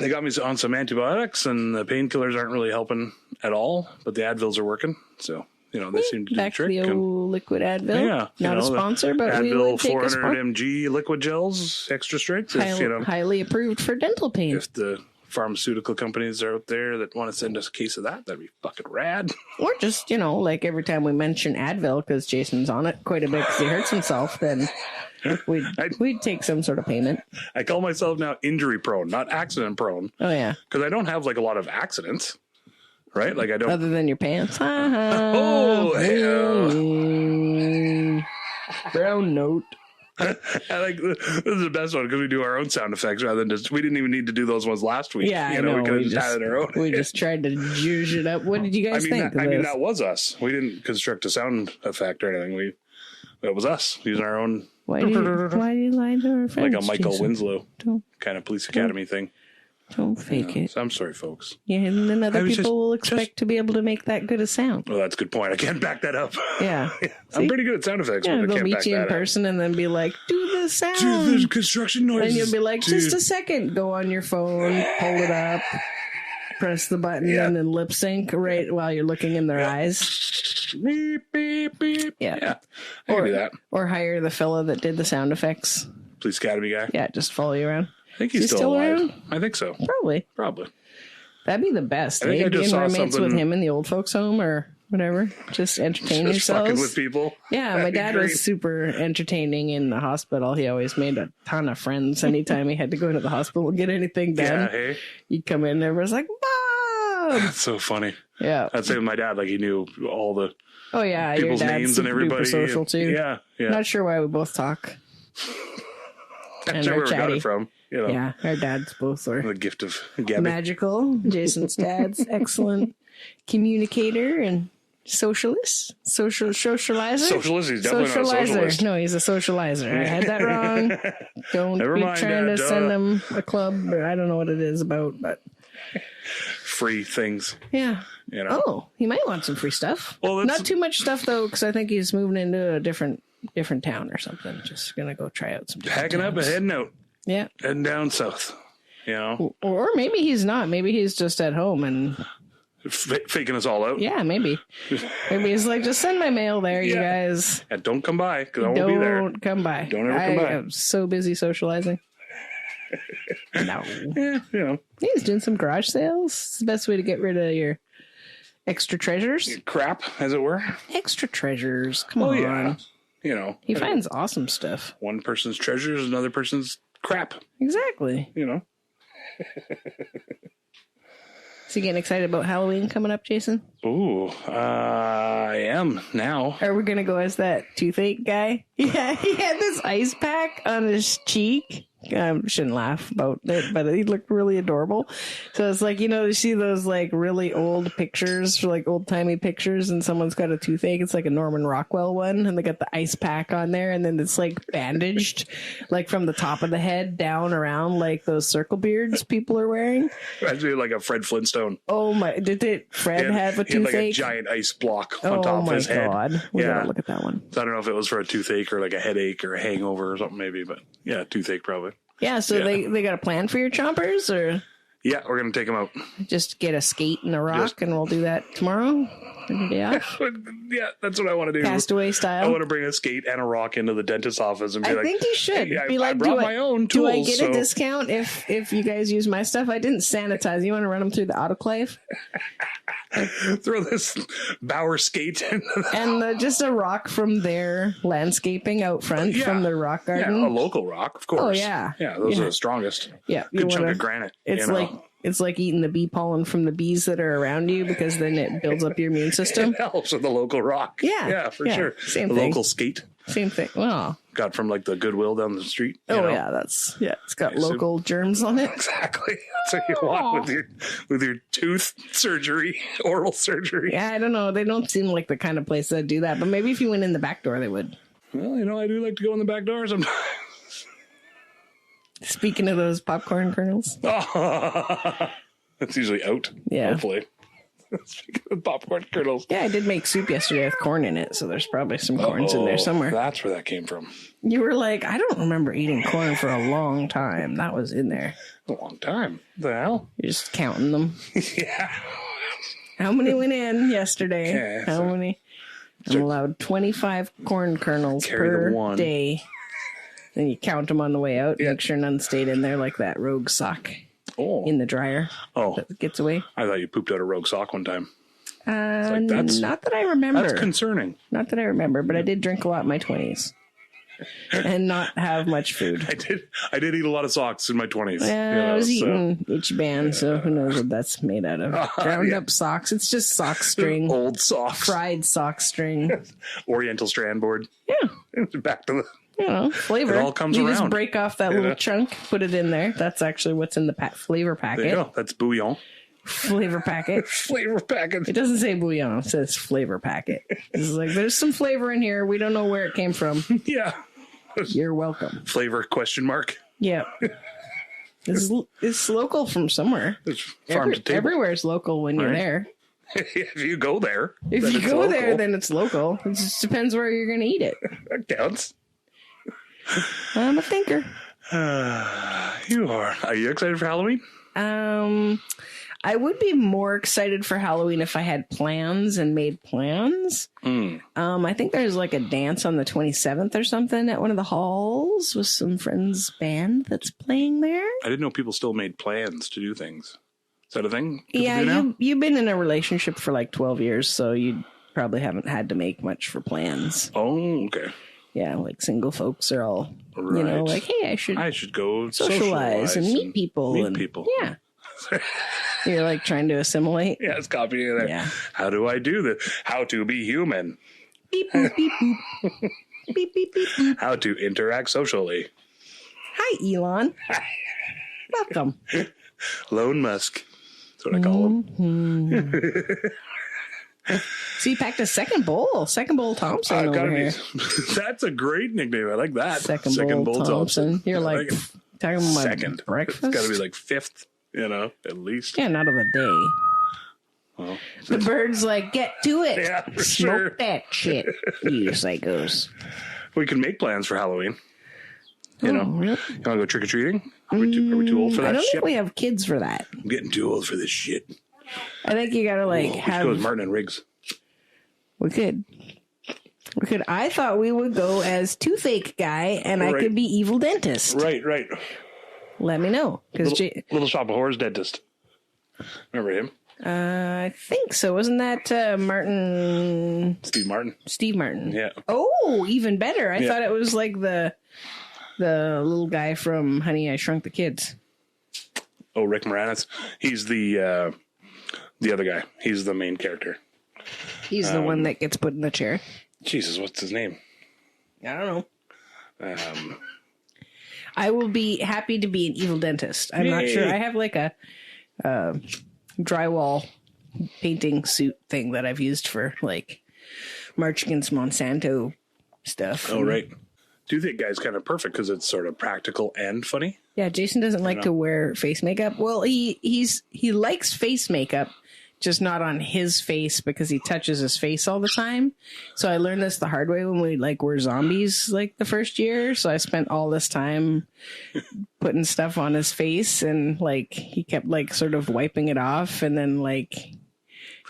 They got me on some antibiotics, and the painkillers aren't really helping at all, but the Advils are working. So, they seem to do the trick. Back to the old liquid Advil. Yeah. Not a sponsor, but Advil, we would take 400 mg liquid gels, extra strength. Highly approved for dental pain. If the pharmaceutical companies are out there that want to send us a case of that'd be fucking rad. Or just, every time we mention Advil, because Jason's on it quite a bit because he hurts himself, then we'd take some sort of payment. I call myself now injury prone, not accident prone. Oh, yeah. Because I don't have a lot of accidents, right? I don't. Other than your pants. Oh, brown note. This is the best one because we do our own sound effects rather than we didn't even need to do those ones last week. Yeah, I know. We could have just added our own. We just tried to juice it up. What did you guys think? That was us. We didn't construct a sound effect or anything. It was us using our own. Why do you lie to our friends? Like a Michael Winslow kind of police academy thing. Don't fake it. So I'm sorry, folks. Yeah, and then other people will expect to be able to make that good a sound. Well, that's a good point. I can't back that up. Yeah. I'm pretty good at sound effects, but I can't back that up. They'll meet you in person and then be like, do the sound. Do the construction noises. And you'll be like, just a second. Go on your phone, pull it up, press the button, and then lip sync right while you're looking in their eyes. Beep, beep, beep. Yeah. I can do that. Or hire the fella that did the sound effects. Police Academy guy. Yeah, just follow you around. I think he's still alive. Around? I think so. Probably. That'd be the best. I think I just saw roommates with him in the old folks home or whatever. Just entertain yourselves. Fucking with people. Yeah, my dad was super entertaining in the hospital. He always made a ton of friends anytime he had to go to the hospital and get anything done. Yeah, hey. He'd come in and everyone's like, Bob! That's so funny. Yeah. I'd say with my dad, he knew all the people's names and everybody. Social too. Yeah. Not sure why we both talk. That's where we got it from. Yeah, our dads both are the gift of Gabby. Magical. Jason's dad's excellent communicator and socializer. Socialist. He's definitely not a socialist. No, he's a socializer. I had that wrong. Don't be trying to send him a club, or I don't know what it is about, but free things. Yeah. Oh, he might want some free stuff. Well, not too much stuff though, because I think he's moving into a different town or something. Just gonna go try out some. Packing up and heading out. Yeah. Heading down south. Or maybe he's not. Maybe he's just at home and faking us all out. Yeah, maybe. Maybe he's like, just send my mail there, you guys. Yeah, don't come by because I won't be there. Don't come by. Don't ever come by. I'm so busy socializing. No. Yeah, He's doing some garage sales. It's the best way to get rid of your extra treasures. Crap, as it were. Extra treasures. Come on. Yeah. He finds awesome stuff. One person's treasure is another person's crap. Exactly. You know. So you getting excited about Halloween coming up, Jason? Ooh, I am now. Are we gonna go as that toothache guy? Yeah, he had this ice pack on his cheek. I shouldn't laugh about it, but he looked really adorable. So it's like, you see those like really old pictures, like old timey pictures, and someone's got a toothache. It's like a Norman Rockwell one, and they got the ice pack on there, and then it's like bandaged, like from the top of the head down around, like those circle beards people are wearing. Actually, like a Fred Flintstone. Oh my! Fred have a toothache? He had like a giant ice block on top of his head. Oh my God! We gotta look at that one. So I don't know if it was for a toothache or like a headache or a hangover or something maybe, but yeah, toothache probably. Yeah, so they got a plan for your chompers, or yeah, we're gonna take them out. Just get a skate and a rock, and we'll do that tomorrow. Any day off. Yeah, that's what I want to do. Castaway style. I want to bring a skate and a rock into the dentist's office and be like, I think you should. Hey, be like, I brought my own tools. Do I get a discount if you guys use my stuff? I didn't sanitize. You want to run them through the autoclave? Throw this Bauer skate in and just a rock from their landscaping out front from the rock garden. Yeah, a local rock, of course. Oh yeah, those are the strongest. Yeah, good chunk of granite. It's like eating the bee pollen from the bees that are around you, because then it builds up your immune system. It helps with the local rock. Yeah, for sure. Same the thing. Local skate. Same thing. Well, got from like the Goodwill down the street. Yeah, it's got local germs on it. Exactly. That's what you want with your tooth surgery, oral surgery. Yeah, I don't know. They don't seem like the kind of place that do that, but maybe if you went in the back door, they would. Well, I do like to go in the back door sometimes. Speaking of those popcorn kernels. That's usually out. Yeah. Hopefully. Speaking of popcorn kernels. Yeah, I did make soup yesterday with corn in it, so there's probably some corns in there somewhere. That's where that came from. You were like, I don't remember eating corn for a long time. That was in there. A long time. The hell? You're just counting them. Yeah. How many went in yesterday? Yeah, How many? I'm allowed 25 corn kernels per day. Then you count them on the way out. Make sure none stayed in there like that rogue sock in the dryer. That gets away. I thought you pooped out a rogue sock one time. Not that I remember. That's concerning. Not that I remember, but I did drink a lot in my 20s. And not have much food. I did eat a lot of socks in my 20s. I was eating Ichiban, so who knows what that's made out of. Ground up socks. It's just sock string. Old socks. Fried sock string. Oriental strand board. Yeah. Back to the... flavor. It all comes around. You just break off that little chunk, put it in there. That's actually what's in the flavor packet. There you go. That's bouillon. Flavor packet. Flavor packet. It doesn't say bouillon. It says flavor packet. It's like, there's some flavor in here. We don't know where it came from. Yeah. You're welcome. Flavor question mark. Yeah. It's local from somewhere. It's farm to table. Everywhere's local when you're there. If you go there. If you go there, then it's local. It just depends where you're going to eat it. That counts. I'm a thinker. You are. Are you excited for Halloween? I would be more excited for Halloween if I had plans and made plans. I think there's like a dance on the 27th or something at one of the halls with some friends' band that's playing there. I didn't know people still made plans to do things. Is that a thing? You've been in a relationship for like 12 years, so you probably haven't had to make much for plans. Oh, okay. Yeah, like single folks are all, like, hey, I should go socialize and meet people. Yeah. You're like trying to assimilate. Yeah, it's copying there. Yeah. How do I do this? How to be human. Beep, boop, beep, boop. Beep, beep, beep, boop. How to interact socially. Hi, Elon. Hi. Welcome. Lone Musk. That's what I call him. So you packed a second bowl Thompson over here. That's a great nickname. I like that. Second bowl Thompson. You're like talking about my second breakfast. It's got to be like fifth, at least. Yeah, not of the day. Well, the bird's like, get to it. Yeah, for Smoke sure. that shit, you psychos. We can make plans for Halloween. Really? You want to go trick or treating? Are we too old for that? I don't think we have kids for that. I'm getting too old for this shit. I think you gotta we should go with Martin and Riggs. We could. I thought we would go as toothache guy, and I could be evil dentist. Right. Let me know, because Little Shop of Horrors dentist. Remember him? I think so. Wasn't that Martin? Steve Martin. Steve Martin. Yeah. Oh, even better. I thought it was like the The little guy from Honey, I Shrunk the Kids. Oh, Rick Moranis. He's the other guy. He's the main character. He's the one that gets put in the chair. Jesus, what's his name? I don't know. I will be happy to be an evil dentist. I'm not sure. I have like a drywall painting suit thing that I've used for like March Against Monsanto stuff. Oh, right. Do you think guy's kind of perfect because it's sort of practical and funny? Yeah, Jason doesn't like to wear face makeup. Well, he likes face makeup, just not on his face because he touches his face all the time. So I learned this the hard way when we like were zombies like the first year. So I spent all this time putting stuff on his face, and like he kept like sort of wiping it off, and then like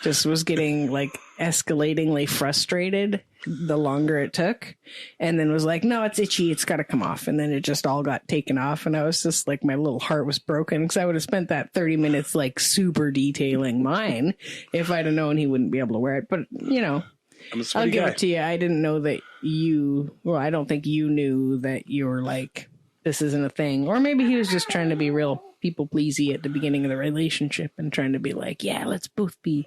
just was getting like escalatingly frustrated the longer it took, and then was like, no, it's itchy, it's got to come off. And then it just all got taken off, and I was just like, my little heart was broken because I would have spent that 30 minutes like super detailing mine if I'd have known he wouldn't be able to wear it. But you know, I'll give it to you. I didn't know that I don't think you knew that you were like, this isn't a thing. Or maybe he was just trying to be real people pleasy at the beginning of the relationship and trying to be like, yeah, let's both be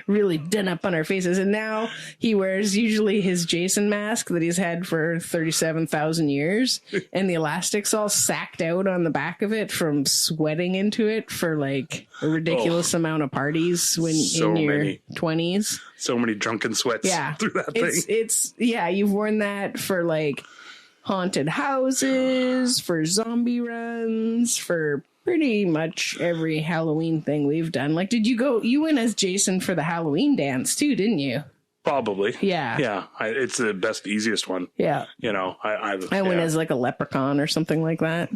really done up on our faces. And now he wears usually his Jason mask that he's had for 37,000 years, and the elastic's all sacked out on the back of it from sweating into it for like a ridiculous amount of parties when in your 20s. So many drunken sweats through that thing. It's you've worn that for like haunted houses, for zombie runs, for pretty much every Halloween thing we've done. Like, you went as Jason for the Halloween dance too, didn't you? Probably. Yeah. Yeah. It's the best, easiest one. Yeah. You know, I went as like a leprechaun or something like that.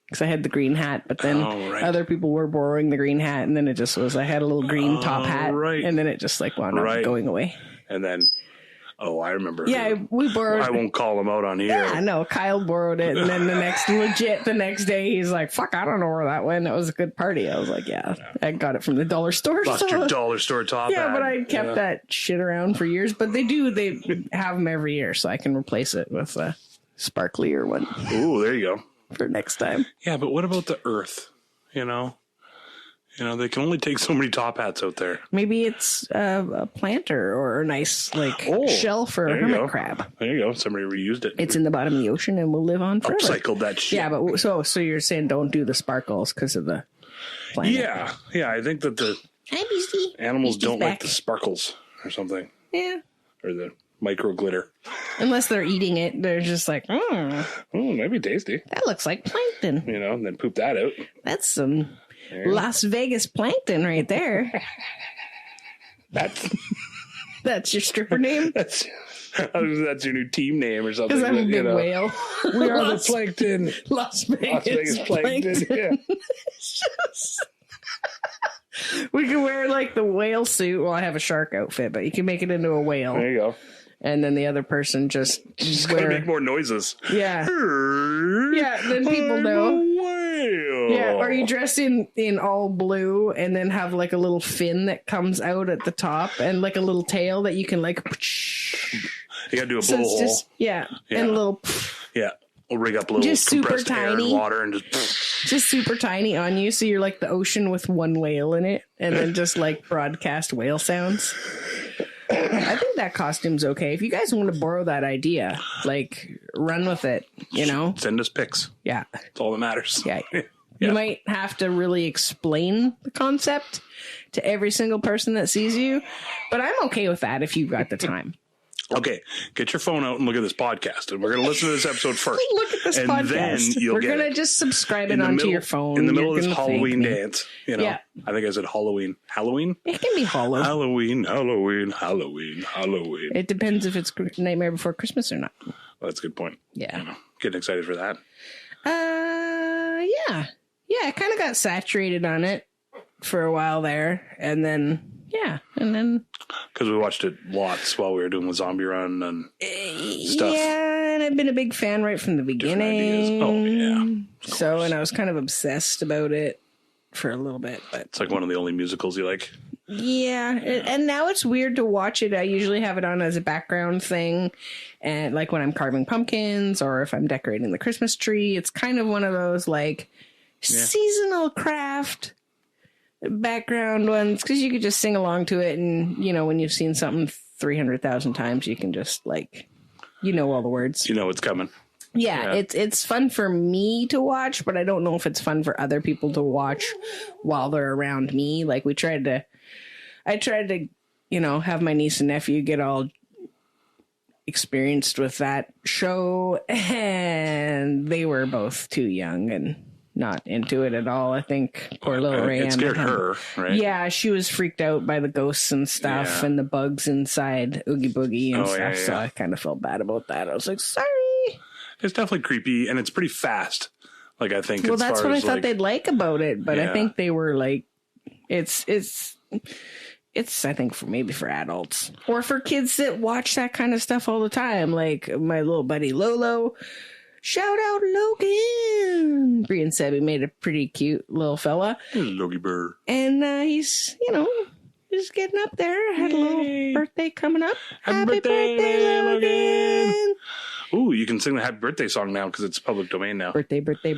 Because I had the green hat, but then other people were borrowing the green hat, and then it just was, I had a little green top hat, and then it just like wound up going away. And then, I remember. Yeah, we borrowed. I won't call him out on here. Yeah, no, Kyle borrowed it, and then the next day, he's like, "Fuck, I don't know where that went. It was a good party." I was like, "Yeah, I got it from the dollar store." Lost your dollar store top hat. Yeah, but I kept that shit around for years. But they have them every year, so I can replace it with a sparklier one. Ooh, there you go. For next time. Yeah, but what about the Earth? You know, they can only take so many top hats out there. Maybe it's a planter or a nice shell for a hermit crab. There you go. Somebody reused it. It's in the bottom of the ocean and will live on forever. Upcycled that shit. Yeah, but so you're saying don't do the sparkles because of the planet? Yeah. I think that the animals don't like the sparkles or something. Yeah. Or the micro glitter. Unless they're eating it, they're just like, maybe tasty. That looks like plankton. And then poop that out. That's some Las Vegas plankton right there. That's your stripper name? That's your new team name or something. Because I'm a big whale. We are the plankton. Las Vegas plankton. Yeah. We can wear like the whale suit. Well, I have a shark outfit, but you can make it into a whale. There you go. And then the other person just gonna make more noises. Yeah. Yeah, then people know. Yeah, or you dress in all blue and then have like a little fin that comes out at the top and like a little tail that you can like. You gotta do a blowhole. Yeah, and a little. Yeah, we'll rig up a little just super compressed air tiny and water and just super tiny on you, so you're like the ocean with one whale in it, and then just like broadcast whale sounds. I think that costume's okay. If you guys want to borrow that idea, like run with it, Send us pics. Yeah. That's all that matters. Yeah. You might have to really explain the concept to every single person that sees you, but I'm okay with that if you've got the time. Okay, get your phone out and look at this podcast, and we're going to listen to this episode first. Look at this podcast. We're going to just subscribe it onto your phone. In the middle of this Halloween dance, I think I said Halloween. Halloween? It can be hollow. Halloween. It depends if it's Nightmare Before Christmas or not. Well, that's a good point. Yeah. Getting excited for that. Yeah. Yeah, I kind of got saturated on it for a while there, and then... Yeah, and then... Because we watched it lots while we were doing the zombie run and stuff. Yeah, and I've been a big fan right from the beginning. Oh, yeah. So, and I was kind of obsessed about it for a little bit. But it's like one of the only musicals you like. Yeah, and now it's weird to watch it. I usually have it on as a background thing, and like when I'm carving pumpkins or if I'm decorating the Christmas tree, it's kind of one of those like seasonal craft background ones because you could just sing along to it, and you know when you've seen something 300,000 times, you can just like all the words. You know it's coming. Yeah, it's fun for me to watch, but I don't know if it's fun for other people to watch while they're around me. Like I tried to, have my niece and nephew get all experienced with that show, and they were both too young and not into it at all. I think poor little Rayanne. It scared her, right? Yeah, she was freaked out by the ghosts and stuff and the bugs inside Oogie Boogie and stuff. So I kind of felt bad about that. I was like, sorry. It's definitely creepy, and it's pretty fast. Like I think. Well, that's what I thought they'd like about it, but I think they were like, it's. I think for adults or for kids that watch that kind of stuff all the time. Like my little buddy Lolo. Shout out Logan. Bree and Sebby made a pretty cute little fella. Logie Burr. And he's, he's getting up there. Had a little birthday coming up. Happy birthday, Logan. Ooh, you can sing the happy birthday song now because it's public domain now. Birthday. Birthday.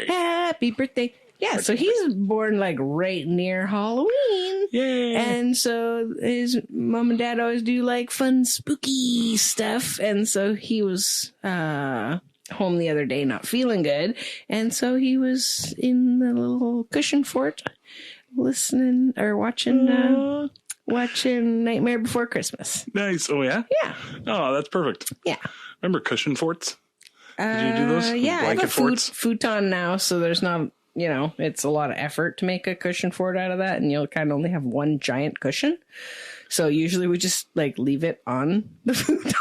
Happy birthday. Yeah, so he's born like right near Halloween. Yeah. And so his mom and dad always do like fun, spooky stuff. And so he was home the other day not feeling good. And so he was in the little cushion fort listening or watching Nightmare Before Christmas. Nice. Oh, yeah? Yeah. Oh, that's perfect. Yeah. Remember cushion forts? Did you do those? Yeah, Blanket I have a forts? futon now, so there's not... it's a lot of effort to make a cushion fort out of that, and you'll kind of only have one giant cushion. So usually we just like leave it on the futon.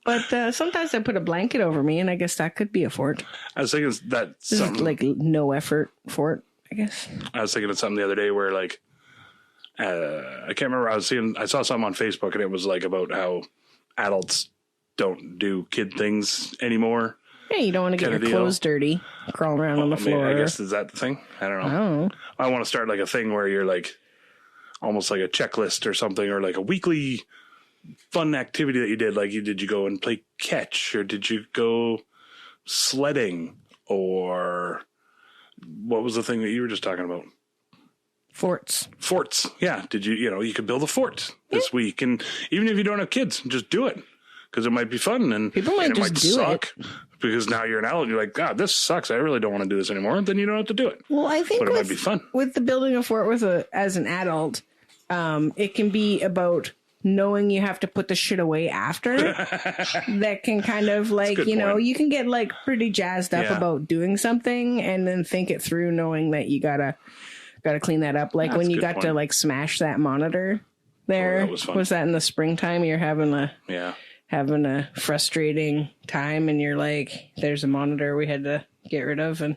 But sometimes I put a blanket over me, and I guess that could be a fort. I was thinking that's something like no effort fort, I guess. I was thinking of something the other day where like I can't remember. I saw something on Facebook, and it was like about how adults don't do kid things anymore. Yeah, you don't want to get your clothes dirty, crawling around on the floor. I guess is that the thing? I don't know. I want to start like a thing where you're like almost like a checklist or something, or like a weekly fun activity that you did. Like did you go and play catch, or did you go sledding, or what was the thing that you were just talking about? Forts. Yeah. Did you could build a fort this week, and even if you don't have kids, just do it. Because it might be fun, and people might just do suck it. Because now you're an adult, and you're like, God, this sucks. I really don't want to do this anymore. Then you don't have to do it. Well, I think it might be fun. With the building a fort as an adult, it can be about knowing you have to put the shit away after. That can kind of like, you can get like pretty jazzed up about doing something and then think it through, knowing that you gotta clean that up. Like when you got to like smash that monitor there. That was fun. Was that in the springtime? You're having a frustrating time, and you're like, there's a monitor we had to get rid of, and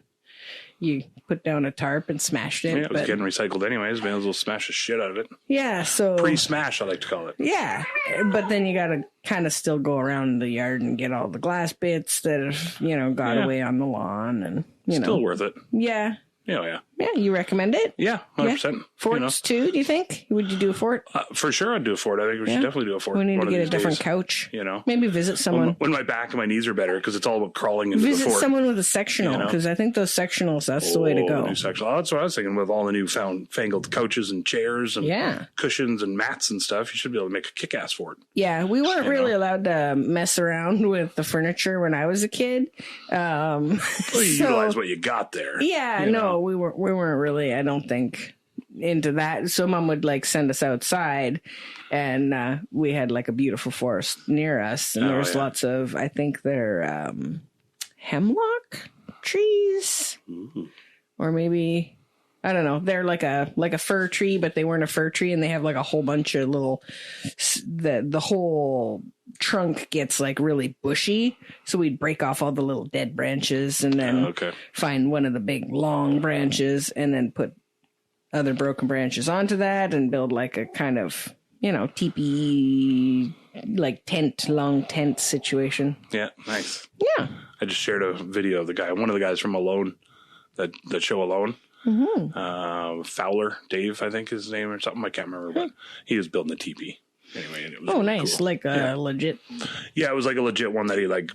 you put down a tarp and smashed it. Yeah, it was getting recycled anyways. May as well smash the shit out of it. Yeah, so pre-smash, I like to call it. Yeah, but then you got to kind of still go around the yard and get all the glass bits that have got away on the lawn, and still worth it. Yeah. Yeah. Yeah, you recommend it? Yeah, 100%. Forts too, do you think? Would you do a fort? For sure, I'd do a fort. I think we should definitely do a fort. We need to get a different couch. Maybe visit someone. When my back and my knees are better, because it's all about crawling into the fort. Visit someone with a sectional, because I think those sectionals, that's the way to go. New sectional. That's what I was thinking, with all the new fangled couches and chairs and cushions and mats and stuff. You should be able to make a kick-ass fort. Yeah, we weren't really allowed to mess around with the furniture when I was a kid. Well, you utilize what you got there. Yeah, we weren't really, I don't think, into that. So Mom would like send us outside, and we had like a beautiful forest near us, and there's lots of, I think they're hemlock trees. Ooh. Or maybe, I don't know, they're like a fir tree, but they weren't a fir tree, and they have like a whole bunch of little, the whole trunk gets like really bushy, so we'd break off all the little dead branches and then find one of the big long branches and then put other broken branches onto that and build like a kind of teepee like long tent situation. Yeah, nice. Yeah. I just shared a video of one of the guys from Alone, that show Alone. Fowler, Dave, I think his name or something. I can't remember, but he was building a teepee. Anyway, and it was really nice. cool. Like a legit. Yeah, it was like a legit one that he like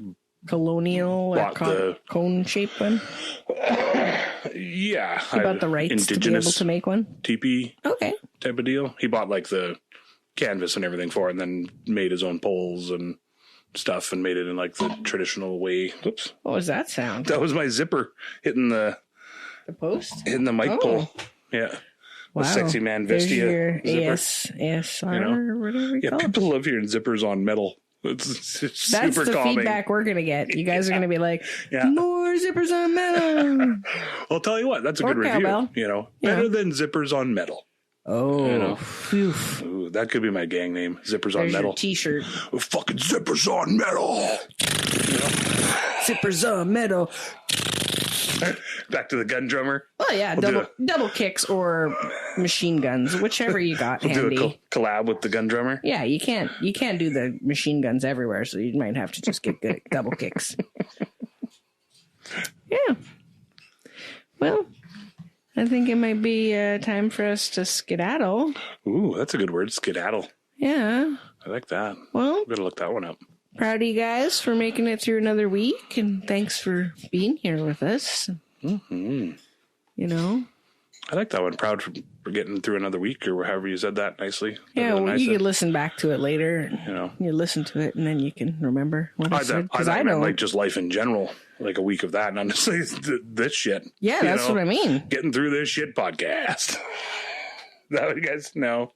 colonial or cone shaped one. Yeah. He bought the rights to be able to make one. Teepee. Okay. Type of deal. He bought like the canvas and everything for it, and then made his own poles and stuff and made it in like the traditional way. Oops. What was that sound? That was my zipper hitting the post? Hitting the mic pole. Yeah. Wow. The sexy man Vestia ASR or whatever you call it. People love hearing zippers on metal. It's That's super the calming. feedback we're going to get. You guys are going to be like, more zippers on metal. I'll tell you what, that's a good cowbell. review. Better than zippers on metal. Oh, Ooh, that could be my gang name. Zippers on metal. Your t-shirt. Fucking zippers on metal. Zippers on metal. Back to the gun drummer. Oh yeah, double kicks or machine guns, whichever you got handy. Do a collab with the gun drummer. Yeah, you can't do the machine guns everywhere, so you might have to just get good double kicks. Yeah. Well, I think it might be time for us to skedaddle. Ooh, that's a good word, skedaddle. Yeah. I like that. Well, I'm gonna look that one up. Proud of you guys for making it through another week, and thanks for being here with us. Mm-hmm. I like that one. Proud for getting through another week, or however you said that nicely. Yeah, well, you could listen back to it later. You listen to it, and then you can remember what I said. Because I know, like just life in general, like a week of that, not necessarily this shit. Yeah, that's what I mean. Getting through this shit podcast. That what you guys know?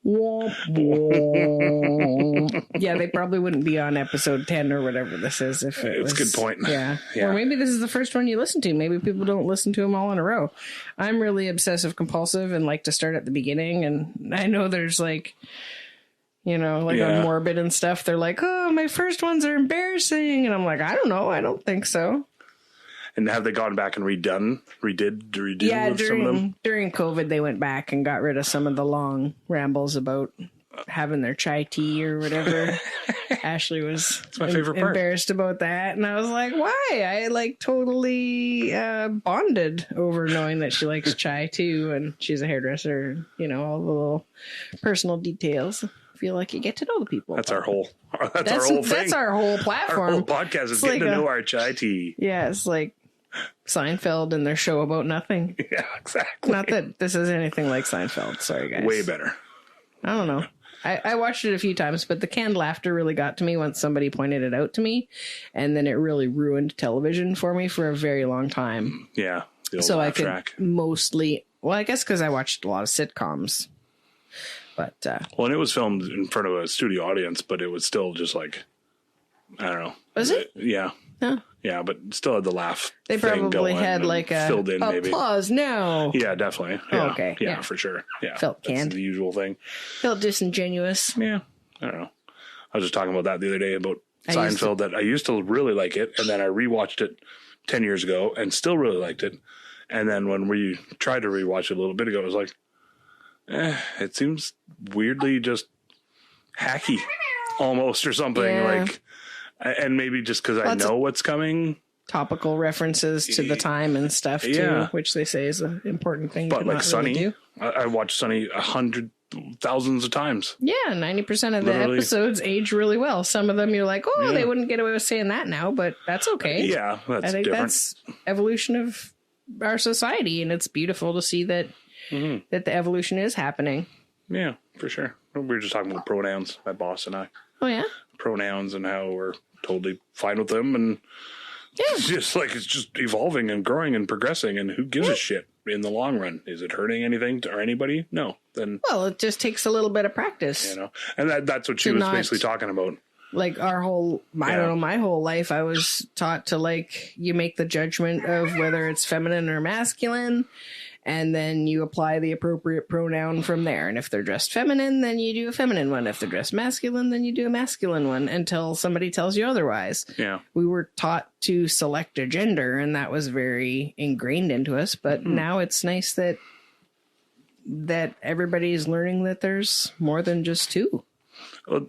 Yeah, they probably wouldn't be on episode 10 or whatever this is if it was. It's a good point. Yeah. Or maybe this is the first one you listen to. Maybe people don't listen to them all in a row. I'm really obsessive compulsive and like to start at the beginning. And I know there's like, on Morbid and stuff, they're like, oh, my first ones are embarrassing. And I'm like, I don't know. I don't think so. And have they gone back and redid some of them? During COVID, they went back and got rid of some of the long rambles about having their chai tea or whatever. Ashley was my favorite part. Embarrassed about that. And I was like, why? I like totally bonded over knowing that she likes chai too. And she's a hairdresser, all the little personal details. I feel like you get to know the people. That's our whole thing. That's our whole platform. Our whole podcast is getting to know our chai tea. Yeah, it's like Seinfeld and their show about nothing. Yeah, exactly. Not that this is anything like Seinfeld. Sorry, guys. Way better. I don't know. I watched it a few times, but the canned laughter really got to me once somebody pointed it out to me. And then it really ruined television for me for a very long time. Yeah. So I could mostly, I guess because I watched a lot of sitcoms. But and it was filmed in front of a studio audience, but it was still just like, I don't know. Was it? Yeah. Huh. Yeah, but still had the laugh. They probably had like a filled in applause maybe. now. Yeah, definitely. Yeah. Oh, okay. Yeah, for sure. Yeah. Felt canned. That's the usual thing. Felt disingenuous. Yeah. I don't know. I was just talking about that the other day about Seinfeld, that I used to really like it, and then I rewatched it 10 years ago and still really liked it. And then when we tried to rewatch it a little bit ago, it was like, it seems weirdly just hacky almost or something. Yeah. Like, and maybe just because I know what's coming. Topical references to the time and stuff too, which they say is an important thing. But like Sunny, really do. I watched Sunny 100,000s of times. Yeah, 90% of the episodes age really well. Some of them you're like, they wouldn't get away with saying that now, but that's okay. Yeah, I think that's evolution of our society, and it's beautiful to see that that the evolution is happening. Yeah, for sure. We were just talking about pronouns, my boss and I. Oh yeah, pronouns and how we're totally fine with them, and it's just evolving and growing and progressing, and who gives a shit in the long run? Is it hurting anything or anybody? No. Then it just takes a little bit of practice, and that's what she was basically talking about. Like our whole, I don't know, my whole life, I was taught to you make the judgment of whether it's feminine or masculine. And then you apply the appropriate pronoun from there. And if they're dressed feminine, then you do a feminine one. If they're dressed masculine, then you do a masculine one until somebody tells you otherwise. Yeah. We were taught to select a gender, and that was very ingrained into us. But now it's nice that everybody is learning that there's more than just two. Well,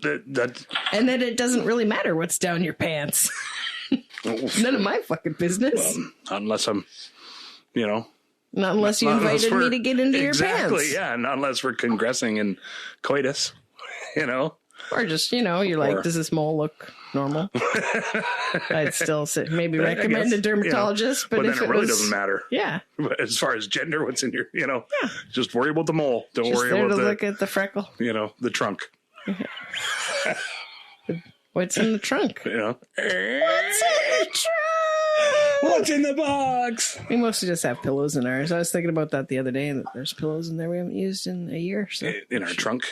and then it doesn't really matter what's down your pants. None of my fucking business. Unless I'm, not unless you invited me to get into your pants. Exactly, yeah. And unless we're congressing in coitus, Or just, you're like, does this mole look normal? I'd still maybe recommend a dermatologist. But then if it really doesn't matter. Yeah. But as far as gender, what's in your, just worry about the mole. Don't just worry there about to look at the freckle. The trunk. What's in the trunk? What's in the trunk? What's in the box? We mostly just have pillows in ours. I was thinking about that the other day, and there's pillows in there we haven't used in a year. So. In our trunk?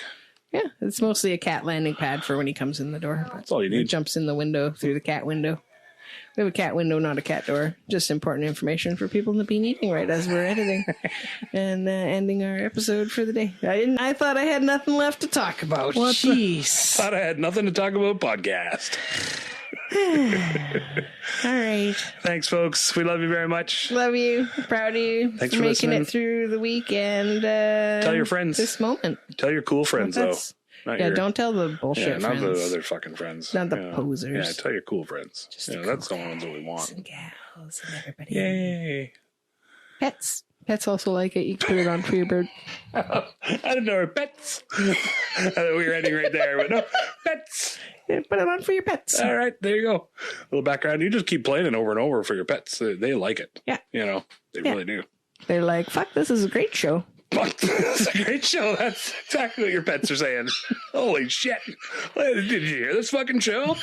Yeah, it's mostly a cat landing pad for when he comes in the door. That's all you need. He jumps in the window through the cat window. We have a cat window, not a cat door. Just important information for people to be needing right as we're editing and ending our episode for the day. I thought I had nothing left to talk about. Jeez. Thought I had nothing to talk about podcast. All right. Thanks, folks. We love you very much. Love you. Proud of you. Thanks for making listening. It through the week and tell your friends. This moment. Tell your cool friends, though. Don't tell the bullshit not friends. the other fucking friends. Not the posers. Yeah, tell your cool friends. Just the that's the ones that we want. And gals and everybody. Yay. Pets. Pets also like it. You can put it on for your bird. I didn't know pets. I thought we were ending right there, but no, pets. Yeah, put it on for your pets. All right, there you go. A little background. You just keep playing it over and over for your pets. They like it. Yeah. They really do. They're like, fuck, this is a great show. It's a great show. That's exactly what your pets are saying. Holy shit. Did you hear this fucking show?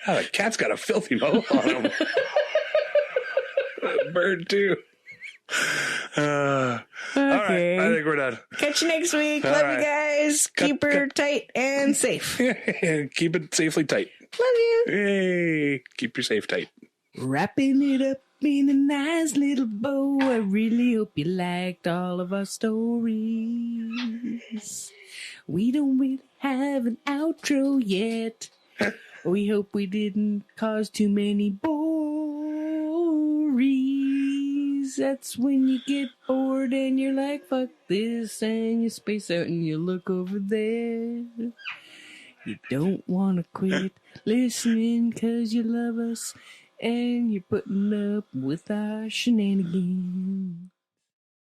The cat's got a filthy mole on him. Bird, too. Okay. All right. I think we're done. Catch you next week. Love you guys. Keep her tight and safe. Keep it safely tight. Love you. Hey, keep your safe tight. Wrapping it up in a nice little bow. I really hope you liked all of our stories. We don't really have an outro yet. We hope we didn't cause too many bories. That's when you get bored and you're like, fuck this, and you space out and you look over there. You don't want to quit listening 'cause you love us and you're putting up with our shenanigans.